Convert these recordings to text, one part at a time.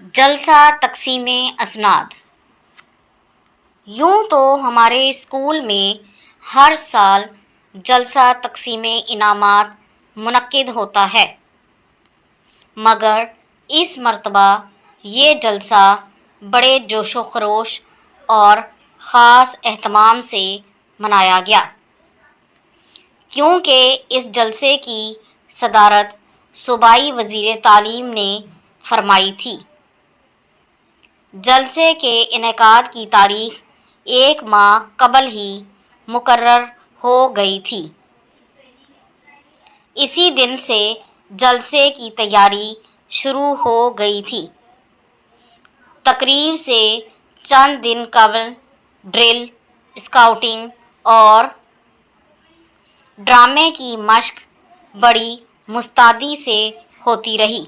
جلسہ تقسیم اسناد۔ یوں تو ہمارے اسکول میں ہر سال جلسہ تقسیم انعامات منعقد ہوتا ہے، مگر اس مرتبہ یہ جلسہ بڑے جوش و خروش اور خاص اہتمام سے منایا گیا، کیونکہ اس جلسے کی صدارت صوبائی وزیر تعلیم نے فرمائی تھی۔ جلسے کے انعقاد کی تاریخ 1 ماہ قبل ہی مقرر ہو گئی تھی۔ اسی دن سے جلسے کی تیاری شروع ہو گئی تھی۔ تقریب سے چند دن قبل ڈرل، اسکاؤٹنگ اور ڈرامے کی مشق بڑی مستعدی سے ہوتی رہی۔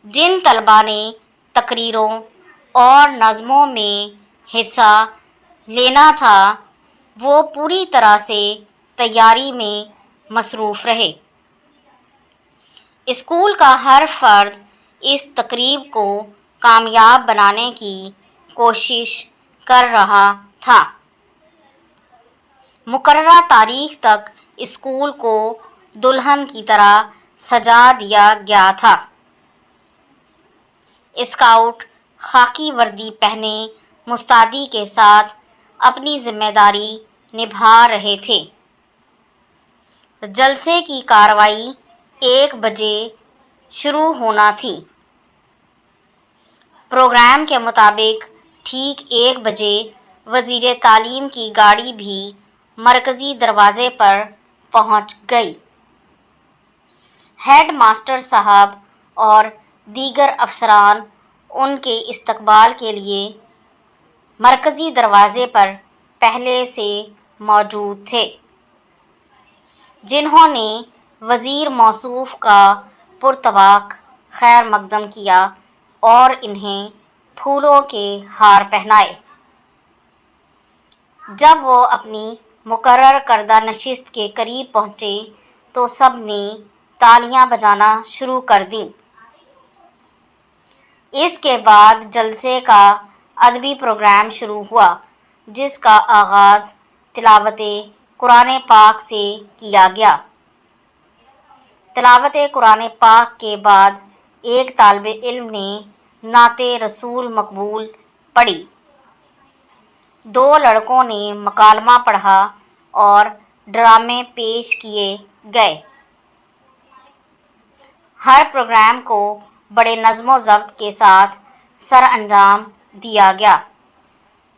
جن طلباء نے تقریروں اور نظموں میں حصہ لینا تھا، وہ پوری طرح سے تیاری میں مصروف رہے۔ اسکول کا ہر فرد اس تقریب کو کامیاب بنانے کی کوشش کر رہا تھا۔ مقررہ تاریخ تک اسکول کو دلہن کی طرح سجا دیا گیا تھا۔ اسکاؤٹ خاکی وردی پہنے مستعدی کے ساتھ اپنی ذمہ داری نبھا رہے تھے۔ جلسے کی کارروائی 1 بجے شروع ہونا تھی۔ پروگرام کے مطابق ٹھیک 1 بجے وزیر تعلیم کی گاڑی بھی مرکزی دروازے پر پہنچ گئی۔ ہیڈ ماسٹر صاحب اور دیگر افسران ان کے استقبال کے لیے مرکزی دروازے پر پہلے سے موجود تھے، جنہوں نے وزیر موصوف کا پرتپاک خیر مقدم کیا اور انہیں پھولوں کے ہار پہنائے۔ جب وہ اپنی مقرر کردہ نشست کے قریب پہنچے تو سب نے تالیاں بجانا شروع کر دیں۔ اس کے بعد جلسے کا ادبی پروگرام شروع ہوا، جس کا آغاز تلاوت قرآن پاک سے کیا گیا۔ تلاوت قرآن پاک کے بعد ایک طالب علم نے نعت رسول مقبول پڑھی، 2 لڑکوں نے مکالمہ پڑھا اور ڈرامے پیش کیے گئے۔ ہر پروگرام کو بڑے نظم و ضبط کے ساتھ سر انجام دیا گیا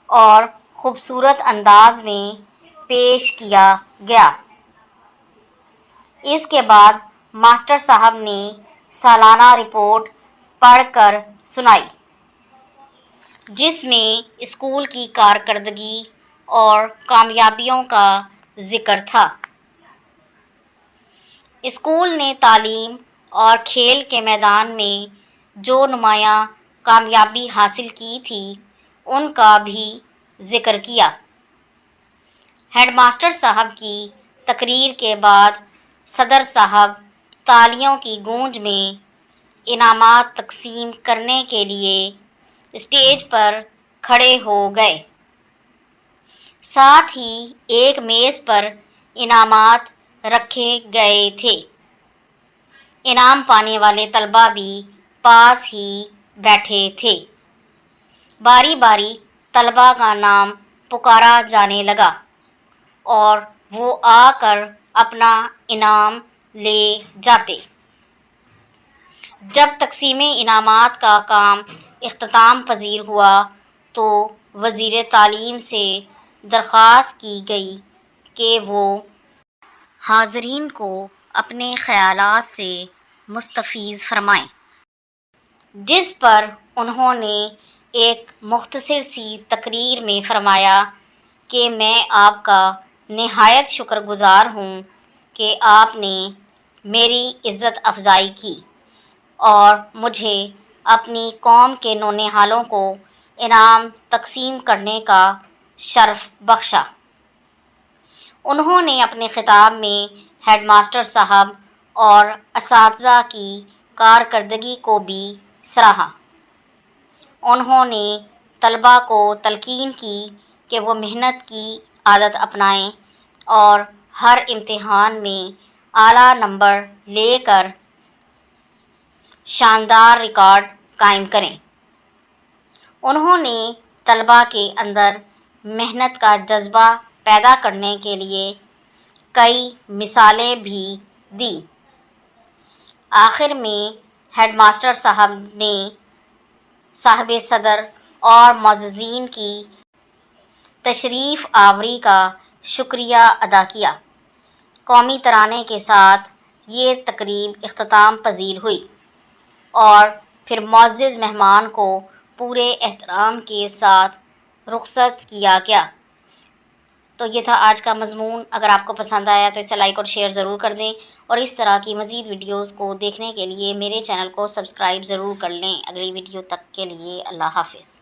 اور خوبصورت انداز میں پیش کیا گیا۔ اس کے بعد ماسٹر صاحب نے سالانہ رپورٹ پڑھ کر سنائی، جس میں اسکول کی کارکردگی اور کامیابیوں کا ذکر تھا۔ اسکول نے تعلیم اور کھیل کے میدان میں جو نمایاں کامیابی حاصل کی تھی، ان کا بھی ذکر کیا۔ ہیڈ ماسٹر صاحب کی تقریر کے بعد صدر صاحب تالیوں کی گونج میں انعامات تقسیم کرنے کے لیے اسٹیج پر کھڑے ہو گئے۔ ساتھ ہی ایک میز پر انعامات رکھے گئے تھے۔ انعام پانے والے طلباء بھی پاس ہی بیٹھے تھے۔ باری باری طلباء کا نام پکارا جانے لگا اور وہ آ کر اپنا انعام لے جاتے۔ جب تقسیم انعامات کا کام اختتام پذیر ہوا تو وزیر تعلیم سے درخواست کی گئی کہ وہ حاضرین کو اپنے خیالات سے مستفیض فرمائیں، جس پر انہوں نے ایک مختصر سی تقریر میں فرمایا کہ میں آپ کا نہایت شکر گزار ہوں کہ آپ نے میری عزت افزائی کی اور مجھے اپنی قوم کے نونہالوں کو انعام تقسیم کرنے کا شرف بخشا۔ انہوں نے اپنے خطاب میں ہیڈ ماسٹر صاحب اور اساتذہ کی کارکردگی کو بھی سراہا۔ انہوں نے طلباء کو تلقین کی کہ وہ محنت کی عادت اپنائیں اور ہر امتحان میں اعلیٰ نمبر لے کر شاندار ریکارڈ قائم کریں۔ انہوں نے طلباء کے اندر محنت کا جذبہ پیدا کرنے کے لیے کئی مثالیں بھی دیں۔ آخر میں ہیڈ ماسٹر صاحب نے صاحب صدر اور معززین کی تشریف آوری کا شکریہ ادا کیا۔ قومی ترانے کے ساتھ یہ تقریب اختتام پذیر ہوئی اور پھر معزز مہمان کو پورے احترام کے ساتھ رخصت کیا گیا۔ تو یہ تھا آج کا مضمون۔ اگر آپ کو پسند آیا تو اسے لائک اور شیئر ضرور کر دیں، اور اس طرح کی مزید ویڈیوز کو دیکھنے کے لیے میرے چینل کو سبسکرائب ضرور کر لیں۔ اگلی ویڈیو تک کے لیے اللہ حافظ۔